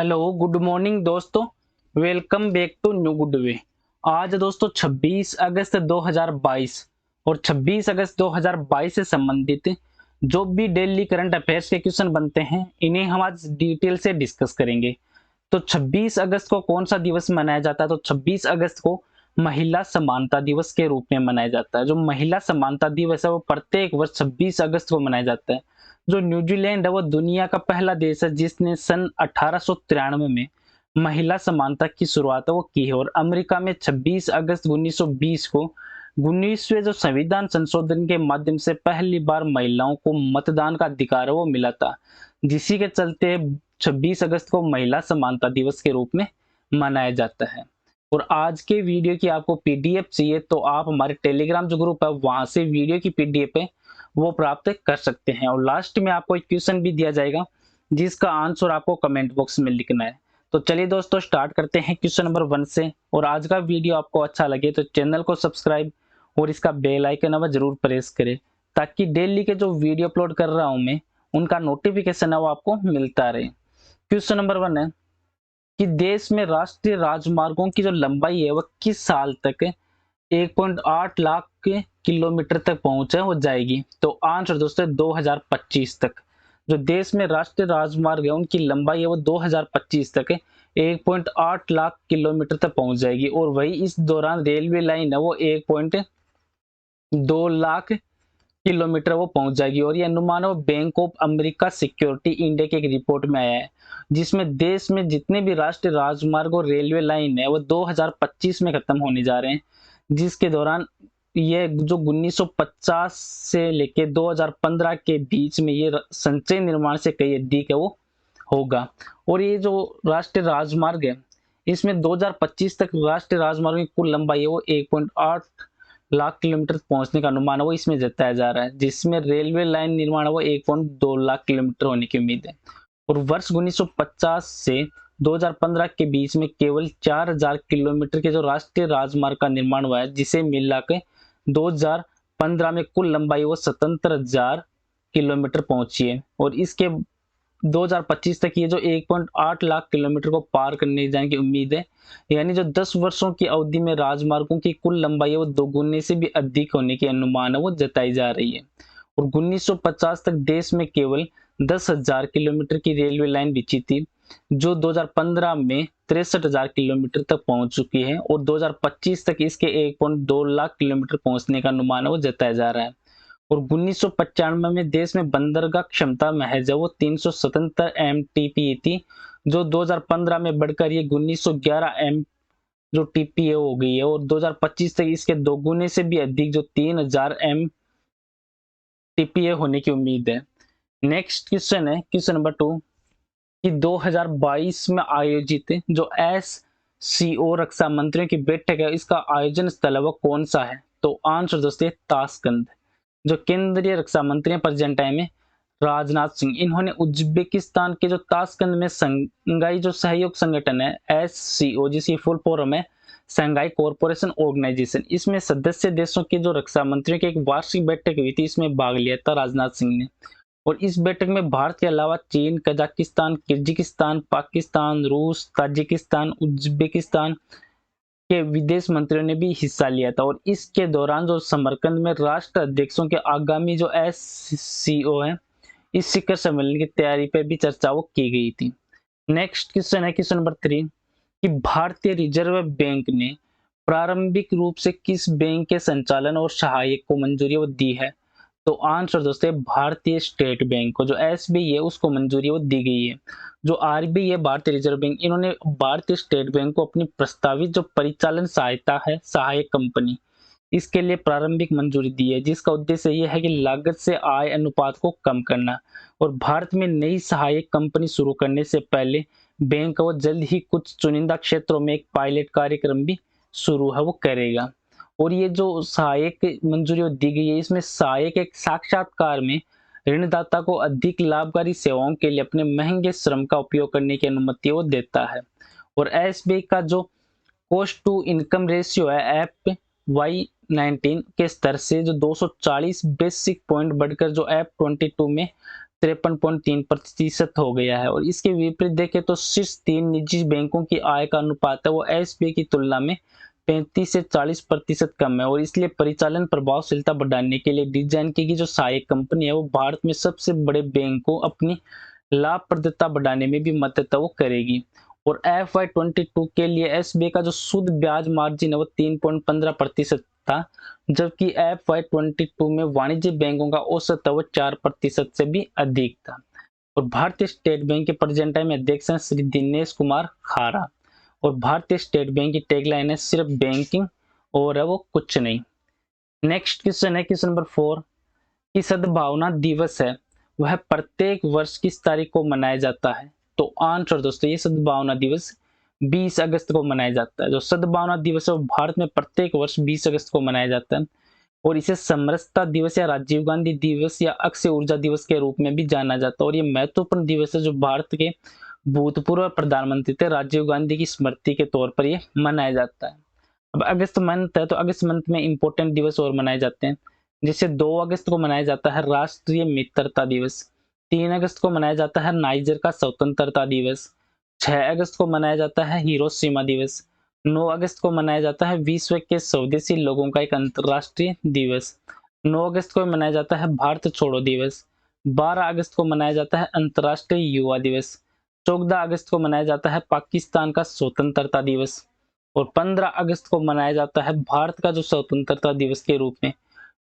Hello good morning दोस्तों। Welcome back to new good way. आज दोस्तों 26 अगस्त 2022 और 26 अगस्त 2022 से संबंधित जो भी डेली करंट अफेयर्स के क्वेश्चन बनते हैं इन्हें हम आज डिटेल से डिस्कस करेंगे। तो 26 अगस्त को कौन सा दिवस मनाया जाता है? तो 26 अगस्त को महिला समानता दिवस के रूप में मनाया जाता है। जो महिला समानता दिवस है वो प्रत्येक वर्ष 26 अगस्त को मनाया जाता है। जो न्यूजीलैंड है वो दुनिया का पहला देश है जिसने सन 1893 में महिला समानता की शुरुआत है वो की है। और अमेरिका में 26 अगस्त 1920 को 19वें जो संविधान संशोधन के माध्यम से पहली बार महिलाओं को मतदान का अधिकार है वो मिला था, जिसी के चलते 26 अगस्त को महिला समानता दिवस के रूप में मनाया जाता है। और आज के वीडियो की आपको पीडीएफ चाहिए तो आप हमारे टेलीग्राम जो ग्रुप है वहां से वीडियो की पीडीएफ है वो प्राप्त कर सकते हैं। और लास्ट में आपको एक क्वेश्चन भी दिया जाएगा जिसका आंसर आपको कमेंट बॉक्स में लिखना है। तो चलिए दोस्तों स्टार्ट करते हैं क्वेश्चन नंबर 1 से। और आज का वीडियो आपको अच्छा लगे तो चैनल को सब्सक्राइब और इसका बेल आइकन है जरूर प्रेस करें ताकि डेली के जो वीडियो अपलोड कर रहा हूं मैं उनका नोटिफिकेशन है वो आपको मिलता रहे। क्वेश्चन नंबर 1 है कि देश में राष्ट्रीय राजमार्गों की जो लंबाई है वह किस साल तक 1.8 लाख के किलोमीटर तक पहुंच हो जाएगी? तो आंसर दोस्तों 2025 तक। जो देश में राष्ट्रीय राजमार्ग है उनकी लंबाई है वो 2025 तक 1.8 लाख किलोमीटर तक पहुंच जाएगी। और वही इस दौरान रेलवे लाइन है वो 1.2 लाख किलोमीटर वो पहुंच जाएगी। और ये अनुमान वो bank of America security India की एक रिपोर्ट में आया है जिसमें देश में जितने भी राष्ट्रीय राजमार्ग और रेलवे लाइन है वो 2025 में खत्म होने जा रहे हैं, जिसके दौरान ये जो 1950 से लेके 2015 के बीच में ये संचय निर्माण से कई अधिक है वो होगा। और ये जो राष्ट्रीय राजमार्ग है इसमें 2025 तक राष्ट्रीय राजमार्ग की कुल लंबाई है वो 1.8 लाख किलोमीटर पहुंचने का अनुमान है वो इसमें जताया जा रहा है, जिसमें रेलवे लाइन निर्माण है वो 1.2 लाख किलोमीटर होने की उम्मीद है। और वर्ष 1950 से 2015 के बीच में केवल 4000 किलोमीटर के जो राष्ट्रीय राजमार्ग का निर्माण हुआ है, जिसे मिला के 2015 में कुल लंबाई वो 77,000 किलोमीटर पहुंची है। और इसके 2025 तक ये जो 1.8 लाख किलोमीटर को पार करने जाने की उम्मीद है, यानी जो 10 वर्षों की अवधि में राजमार्गों की कुल लंबाई है वो दोगुने से भी अधिक होने की अनुमान है वो जताई जा रही है। और 1950 तक देश में केवल 10,000 किलोमीटर की रेलवे लाइन बिछी थी, जो 2015 में 63,000 किलोमीटर तक पहुंच चुकी है। और 2025 तक इसके 1.2 लाख किलोमीटर पहुंचने का अनुमान है वो जताया जा रहा है। और 1995 में देश में बंदरगाह क्षमता महज वो 377 MTPA थी, जो 2015 में बढ़कर ये 1911 M जो TPA हो गई है। और 2025 तक इसके दोगुने से भी अधिक जो 3000 MTPA होने की उम्मीद है। नेक्स्ट क्वेश्चन है क्वेश्चन नंबर 2 कि 2022 में आयोजित जो SCO रक्षा मंत्रियों की बैठक है इसका आयोजन स्थल है वो कौन सा है? तो आंसर दोस्तों ताशकंद। जो केंद्रीय रक्षा मंत्री हैं प्रेजेंट टाइम में राजनाथ सिंह, इन्होंने उज्बेकिस्तान के जो ताशकंद में शंघाई जो सहयोग संगठन है SCO जिसकी फुल फॉर्म है शंघाई कोऑपरेशन ऑर्गेनाइजेशन, इसमें सदस्य देशों के जो रक्षा मंत्रियों की एक वार्षिक बैठक हुई थी, इसमें भाग लिया था राजनाथ सिंह ने। और इस बैठक में भारत के अलावा चीन, कजाकिस्तान, किर्गिस्तान, पाकिस्तान, रूस, ताजिकिस्तान, उज्बेकिस्तान के विदेश मंत्रियों ने भी हिस्सा लिया था। और इसके दौरान जो समरकंद में राष्ट्र अध्यक्षों के आगामी जो SCO है इस शिखर सम्मेलन की तैयारी पर भी चर्चा वो की गई थी। नेक्स्ट क्वेश्चन है क्वेश्चन नंबर 3 कि भारतीय रिजर्व बैंक ने प्रारंभिक रूप से किस बैंक के संचालन और सहायक को मंजूरी वो दी है? तो आंसर दोस्तों भारतीय स्टेट बैंक को। जो SBI है उसको मंजूरी वो दी गई है। जो RBI है भारतीय रिजर्व बैंक, इन्होंने भारतीय स्टेट बैंक को अपनी प्रस्तावित जो परिचालन सहायता है सहायक कंपनी इसके लिए प्रारंभिक मंजूरी दी है, जिसका उद्देश्य यह है कि लागत से आय अनुपात को कम करना। और भारत में नई सहायक कंपनी शुरू करने से पहले बैंक को जल्द ही कुछ चुनिंदा क्षेत्रों में एक पायलट कार्यक्रम भी शुरू है वो करेगा। और ये जो सहायक मंजूरी दी गई है इसमें सहायक एक साक्षात्कार में ऋणदाता को अधिक लाभकारी सेवाओं के लिए अपने महंगे श्रम का उपयोग करने की अनुमति वो देता है। और SBI का जो कॉस्ट टू इनकम रेशियो है FY19 के स्तर से जो 240 बेसिक पॉइंट बढ़कर जो F22 में 53.3% हो गया है। और इसके विपरीत देखें तो शीर्ष 3 निजी बैंकों की आय का अनुपात है वो एसबीआई की तुलना में 35 से 40% कम है। और इसलिए परिचालन प्रभावशीलता बढ़ाने के लिए डिजाइन की गई जो सहायक कंपनी है वो भारत में सबसे बड़े बैंक को अपनी लाभप्रदता बढ़ाने में भी मदद वो करेगी। और FY22 के लिए एसबीआई का जो शुद्ध ब्याज मार्जिन है वो 3.15% था, जबकि FY22 में वाणिज्य बैंकों का औसत है वो 4% से भी अधिक था। और भारतीय स्टेट बैंक के प्रेजेंट टाइम अध्यक्ष हैं श्री दिनेश कुमार खारा। और भारतीय स्टेट बैंक की टैगलाइन है सिर्फ बैंकिंग और है वो कुछ नहीं। नेक्स्ट क्वेश्चन है क्वेश्चन नंबर 4 कि सद्भावना दिवस है वह प्रत्येक वर्ष किस तारीख को मनाया जाता है। तो आंसर दोस्तों ये सद्भावना दिवस 20 अगस्त को मनाया जाता है। जो सद्भावना दिवस है वो भारत में प्रत्येक वर्ष 20 अगस्त को मनाया जाता है। और इसे समरसता दिवस या राजीव गांधी दिवस या अक्षय ऊर्जा दिवस के रूप में भी जाना जाता है। और ये महत्वपूर्ण दिवस है जो भारत के भूतपूर्व प्रधानमंत्री थे राजीव गांधी की स्मृति के तौर पर ये मनाया जाता है। अब अगस्त मंथ है तो अगस्त मंथ में इंपॉर्टेंट दिवस और मनाए जाते हैं, जैसे 2 अगस्त को मनाया जाता है राष्ट्रीय मित्रता दिवस, 3 अगस्त को मनाया जाता है नाइजर का स्वतंत्रता दिवस, 6 अगस्त को मनाया जाता है हिरोशिमा दिवस, 9 अगस्त को मनाया जाता है विश्व के स्वदेशी लोगों का एक अंतर्राष्ट्रीय दिवस, 9 अगस्त को मनाया जाता है भारत छोड़ो दिवस, 12 अगस्त को मनाया जाता है अंतर्राष्ट्रीय युवा दिवस, 14 अगस्त को मनाया जाता है पाकिस्तान का स्वतंत्रता दिवस, और 15 अगस्त को मनाया जाता है भारत का जो स्वतंत्रता दिवस के रूप में,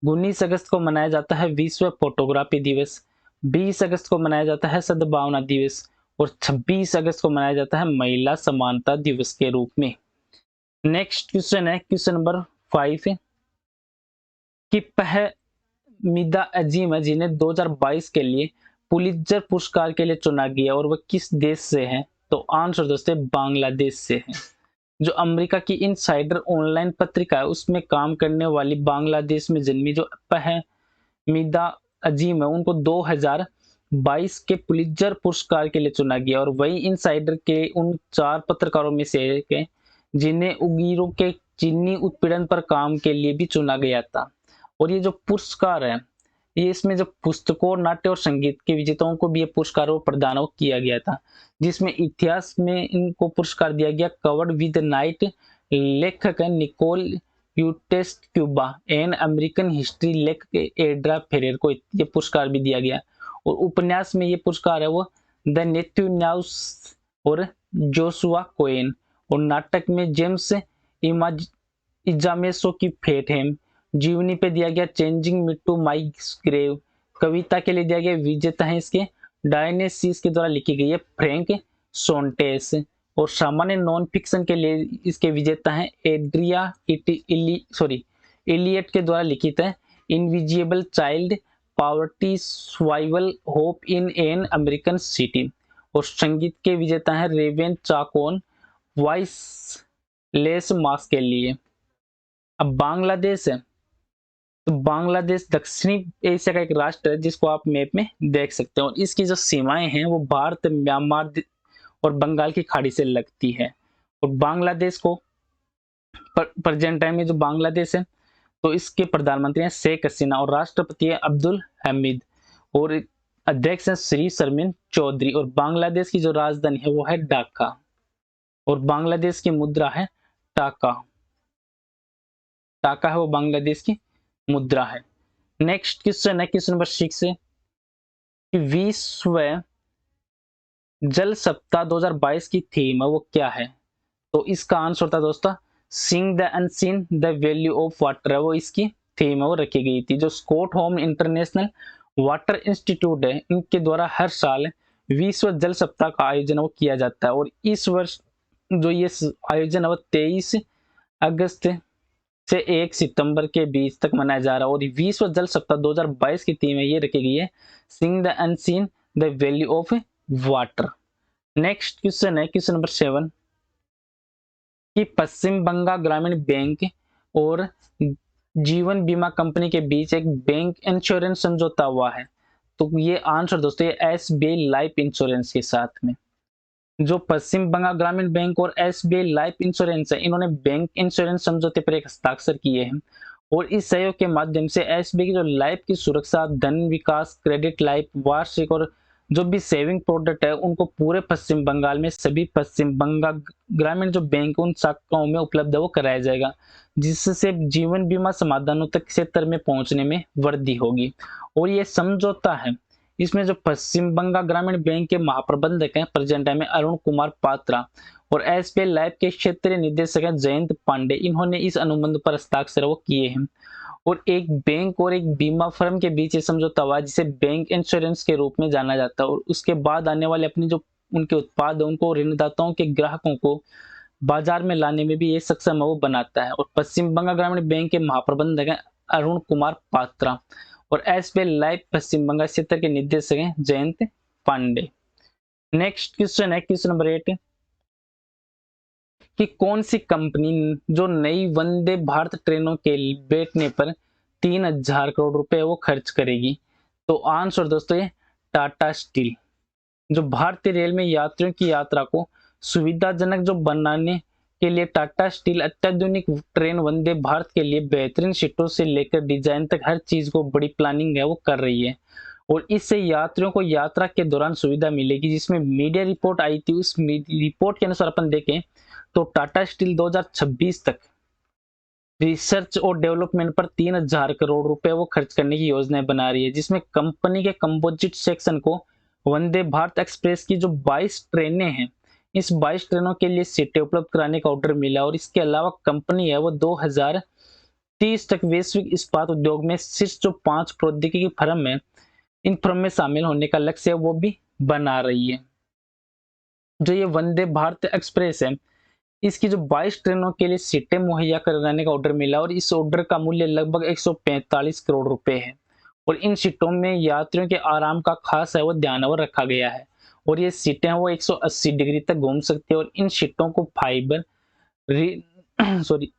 19 अगस्त को मनाया जाता है विश्व फोटोग्राफी दिवस, 20 अगस्त को मनाया जाता है सद्भावना दिवस, और 26 अगस्त को मनाया जाता है महिला समानता दिवस के रूप में। नेक्स्ट क्वेश्चन है क्वेश्चन नंबर 5 कि फहमीदा अजीम है जिन्हें 2022 के लिए पुलित्जर पुरस्कार के लिए चुना गया और वह किस देश से हैं। तो आंसर दोस्तों बांग्लादेश से हैं। जो अमेरिका की इनसाइडर ऑनलाइन पत्रिका है उसमें काम करने वाली बांग्लादेश में जन्मी जो फहमीदा अजीम है उनको 2022 के पुलित्जर पुरस्कार के लिए चुना गया। और वही इनसाइडर के उन 4 पत्रकारों में से एक है जिन्हें उइगुरों के चीनी उत्पीड़न पर काम के लिए भी चुना गया था। और ये जो पुरस्कार है ये इसमें जो पुस्तकों नाट्य और संगीत के विजेताओं को भी ये पुरस्कार प्रदान किया गया था, जिसमें इतिहास में इनको पुरस्कार दिया गया कवर्ड विद नाइट लेखक है निकोल यूटेस्ट क्यूबा एन अमेरिकन हिस्ट्री लेखक एड्रा फेरेर को ये पुरस्कार भी दिया गया। और उपन्यास में ये पुरस्कार है वो द नेथ्यू न्याउस और जोशुआ कोएन। और नाटक में जेम्स इजामेसो की फेट हेम, जीवनी पे दिया गया changing me to my grave, कविता के लिए दिया गया विजेता है इसके डायनेसिस के द्वारा लिखी गई है फ्रैंक सोंटेस। और सामान्य नॉन फिक्शन के लिए इसके विजेता हैं एड्रिया इलियट के द्वारा लिखित है invisible child poverty survival hope in an American city. और संगीत के विजेता हैं रेवेन चाकोन वॉइस लेस मास के लिए। अब बांग्लादेश है तो बांग्लादेश दक्षिणी एशिया का एक राष्ट्र है जिसको आप मैप में देख सकते हैं। और इसकी जो सीमाएं हैं वो भारत म्यांमार और बंगाल की खाड़ी से लगती है। और बांग्लादेश को प्रेजेंट टाइम में जो बांग्लादेश है तो इसके प्रधानमंत्री हैं शेख हसीना और राष्ट्रपति है अब्दुल हमीद और अध्यक्ष हैं श्री शर्मिन चौधरी। और बांग्लादेश की जो राजधानी है वो है ढाका और बांग्लादेश की मुद्रा है टाका। टाका है वो बांग्लादेश की मुद्रा है। नेक्स्ट क्वेश्चन है क्वेश्चन नंबर 6 है कि विश्व जल सप्ताह 2022 की थीम है वो क्या है। तो इसका आंसर था दोस्तों seeing the unseen the value of water है वो इसकी थीम है वो रखी गई थी। जो स्टॉकहोम इंटरनेशनल वाटर इंस्टीट्यूट है इनके द्वारा हर साल विश्व जल सप्ताह का आयोजन वो किया जाता है। और इस वर्ष जो ये आयोजन है वो 23 अगस्त से 1 सितंबर के बीच तक मनाया जा रहा है। और विश्व जल सप्ताह 2022 की थीम है ये रखी गई है seeing the unseen the value of water. Next question है क्वेश्चन नंबर 7 कि पश्चिम बंगाल ग्रामीण बैंक और जीवन बीमा कंपनी के बीच एक बैंक इंश्योरेंस समझौता हुआ है। तो ये आंसर दोस्तों ये एसबीआई लाइफ इंश्योरेंस के साथ में जो पश्चिम बंगाल ग्रामीण बैंक और एसबीआई लाइफ इंश्योरेंस है इन्होंने बैंक इंश्योरेंस समझौते पर एक हस्ताक्षर किए हैं। और इस सहयोग के माध्यम से एसबीआई की जो लाइफ की सुरक्षा, धन विकास, क्रेडिट लाइफ, वार्षिक और जो भी सेविंग प्रोडक्ट है उनको पूरे पश्चिम बंगाल में सभी पश्चिम बंगाल ग्रामीण जो बैंक उन शाखाओं में उपलब्ध है वो कराया जाएगा, जिससे जीवन बीमा समाधानों तक क्षेत्र में पहुंचने में वृद्धि होगी। और ये समझौता है, इसमें जो पश्चिम बंगाल ग्रामीण बैंक के महाप्रबंधक हैं प्रेजेंट टाइम में अरुण कुमार पात्रा और एसबीआई लाइफ के क्षेत्रीय निदेशक हैं जयंत पांडे, इन्होंने इस अनुबंध पर हस्ताक्षर वो किए हैं। और एक बैंक और एक बीमा फर्म के बीच ये समझौता हुआ जिसे बैंक इंश्योरेंस के रूप में जाना जाता है, और उसके बाद आने वाले अपनी जो उनके उत्पाद है उनको ऋणदाताओं के ग्राहकों को बाजार में लाने में भी ये सक्षम वो बनाता है। और पश्चिम बंगाल ग्रामीण बैंक के महाप्रबंधक हैं अरुण कुमार पात्रा और एसबीआई लाइफ पश्चिम बंगाल क्षेत्र के निदेशक हैं जयंत पांडे। नेक्स्ट क्वेश्चन है क्वेश्चन नंबर 8 कि कौन सी कंपनी जो नई वंदे भारत ट्रेनों के बैठने पर 3,000 करोड़ रुपए वो खर्च करेगी? तो आंसर दोस्तों ये टाटा स्टील। जो भारतीय रेल में यात्रियों की यात्रा को सुविधाजनक जो बनाने के लिए टाटा स्टील अत्याधुनिक ट्रेन वंदे भारत के लिए बेहतरीन सीटों से लेकर डिजाइन तक हर चीज को बड़ी प्लानिंग है वो कर रही है। और इससे यात्रियों को यात्रा के दौरान सुविधा मिलेगी, जिसमें मीडिया रिपोर्ट आई थी, उस रिपोर्ट के अनुसार अपन देखें तो टाटा स्टील 2026 तक रिसर्च और डेवलपमेंट पर 3,000 करोड़ रुपए वो खर्च करने की योजना बना रही है, जिसमें कंपनी के कंपोजिट सेक्शन को वंदे भारत एक्सप्रेस की जो 22 ट्रेनें हैं, इस 22 ट्रेनों के लिए सीटें उपलब्ध कराने का ऑर्डर मिला। और इसके अलावा कंपनी है वो 2030 तक वैश्विक इस्पात उद्योग में शीर्ष जो 5 प्रौद्योगिकी फर्म है इन फर्म में शामिल होने का लक्ष्य वो भी बना रही है। जो ये वंदे भारत एक्सप्रेस है इसकी जो 22 ट्रेनों के लिए सीटें मुहैया कराने का ऑर्डर मिला और इस ऑर्डर का मूल्य लगभग 145 करोड़ रुपए है। और इन सीटों में यात्रियों के आराम का खास है वो ध्यान वो रखा गया है। और ये सीटें वो 180 डिग्री तक घूम सकती है और इन सीटों को फाइबर सॉरी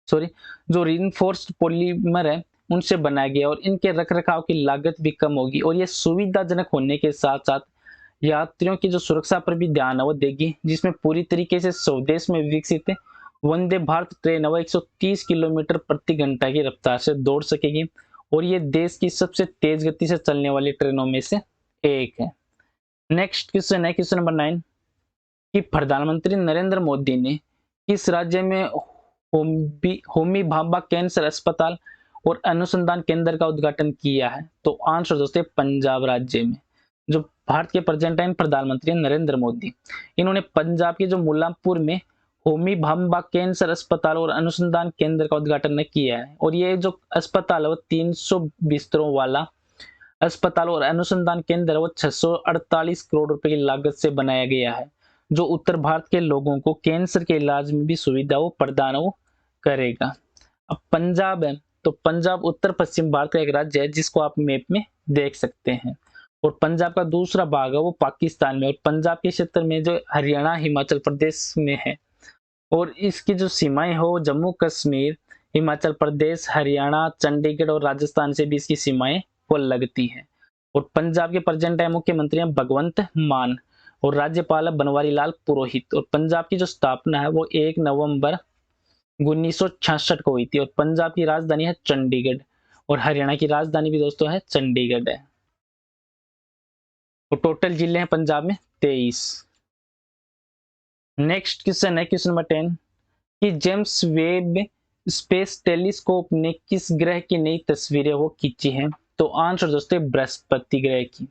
सॉरी जो रिइंफोर्स्ड पॉलीमर है उनसे बनाया गया और इनके रखरखाव की लागत भी कम होगी। और ये सुविधाजनक होने के साथ साथ यात्रियों की जो सुरक्षा पर भी ध्यान है वो देगी, जिसमें पूरी तरीके से स्वदेश में विकसित वंदे भारत ट्रेन वो 130 किलोमीटर प्रति घंटा की रफ्तार से दौड़ सकेगी और ये देश की सबसे तेज गति से चलने वाली ट्रेनों में से एक है। नेक्स्ट क्वेश्चन है क्वेश्चन नंबर 9 कि प्रधानमंत्री नरेंद्र मोदी ने किस राज्य में होमी भाभा कैंसर अस्पताल और अनुसंधान केंद्र का उद्घाटन किया है? तो आंसर दोस्तों पंजाब राज्य में। जो भारत के प्रेजेंट टाइम प्रधानमंत्री नरेंद्र मोदी, इन्होंने पंजाब के जो मुलामपुर में होमी भाभा कैंसर अस्पताल और अनुसंधान केंद्र का उद्घाटन किया है। और ये जो अस्पताल है वो 300 बिस्तरों वाला अस्पताल और अनुसंधान केंद्र वो 648 करोड़ रुपए की लागत से बनाया गया है, जो उत्तर भारत के लोगों को कैंसर के इलाज में भी सुविधा वो प्रदान वो करेगा। अब पंजाब है तो पंजाब उत्तर पश्चिम भारत का एक राज्य है जिसको आप मैप में देख सकते हैं। और पंजाब का दूसरा भाग है वो पाकिस्तान में और पंजाब के क्षेत्र में जो हरियाणा हिमाचल प्रदेश में है। और इसकी जो सीमाएं हो जम्मू कश्मीर, हिमाचल प्रदेश, हरियाणा, चंडीगढ़ और राजस्थान से भी इसकी सीमाएं वो लगती हैं। और पंजाब के प्रेजेंट टाइम मुख्यमंत्री हैं भगवंत मान और राज्यपाल है बनवारी लाल पुरोहित। और पंजाब की जो स्थापना है वो 1 नवंबर 1966 को हुई थी और पंजाब की राजधानी है चंडीगढ़ और हरियाणा की राजधानी भी दोस्तों है चंडीगढ़ है। तो टोटल जिले हैं पंजाब में 23। नेक्स्ट क्वेश्चन है क्वेश्चन नंबर 10 कि जेम्स वेब स्पेस टेलीस्कोप ने किस ग्रह की नई तस्वीरें वो खींची हैं? तो आंसर दोस्तों बृहस्पति ग्रह की।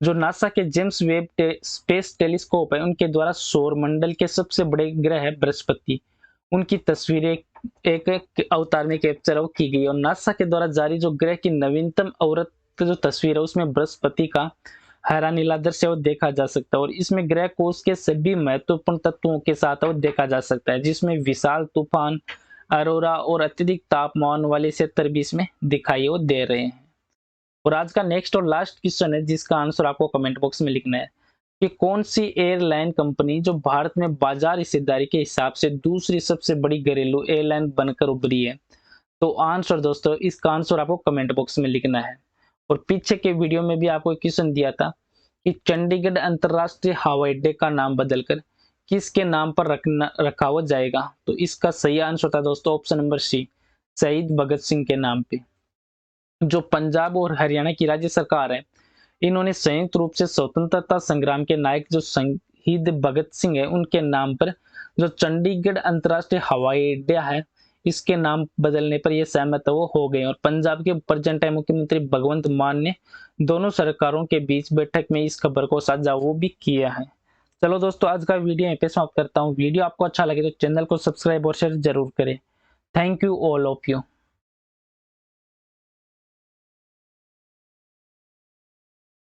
जो नासा के जेम्स वेब स्पेस टेलीस्कोप है उनके द्वारा सौर मंडल के सबसे बड़े ग्रह है बृहस्पति, उनकी तस्वीरें एक अवतार में कैप्चर वो की गई। और नासा के द्वारा जारी जो ग्रह की नवीनतम अवरत जो तस्वीर है उसमें बृहस्पति का हरा नीला दृश्य वो देखा जा सकता है। और इसमें ग्रह को उसके सभी महत्वपूर्ण तत्वों के साथ वो देखा जा सकता है, जिसमें विशाल तूफान, अरोरा और अत्यधिक तापमान वाले क्षेत्र भी इसमें दिखाई वो दे रहे हैं। और आज का नेक्स्ट और लास्ट क्वेश्चन है जिसका आंसर आपको कमेंट बॉक्स में लिखना है कि कौन सी एयरलाइन कंपनी जो भारत में बाजार हिस्सेदारी के हिसाब से दूसरी सबसे बड़ी घरेलू एयरलाइन बनकर उभरी है? तो आंसर दोस्तों इसका आंसर आपको कमेंट बॉक्स में लिखना है। और पीछे के वीडियो में भी आपको एक क्वेश्चन दिया था कि चंडीगढ़ अंतरराष्ट्रीय हवाई अड्डे का नाम बदलकर किसके नाम पर रखा जाएगा? तो इसका सही आंसर था दोस्तों ऑप्शन नंबर सी, शहीद भगत सिंह के नाम पे। जो पंजाब और हरियाणा की राज्य सरकार है, इन्होंने संयुक्त रूप से स्वतंत्रता संग्राम के नायक जो शहीद भगत सिंह है उनके नाम पर जो चंडीगढ़ अंतर्राष्ट्रीय हवाई अड्डा है इसके नाम बदलने पर यह सहमत वो हो गए। और पंजाब के प्रेजेंट टाइम मुख्यमंत्री भगवंत मान ने दोनों सरकारों के बीच बैठक में इस खबर को साझा वो भी किया है। चलो दोस्तों, आज का वीडियो यहीं पे समाप्त करता हूँ। वीडियो आपको अच्छा लगे तो चैनल को सब्सक्राइब और शेयर जरूर करें। Thank you all of you.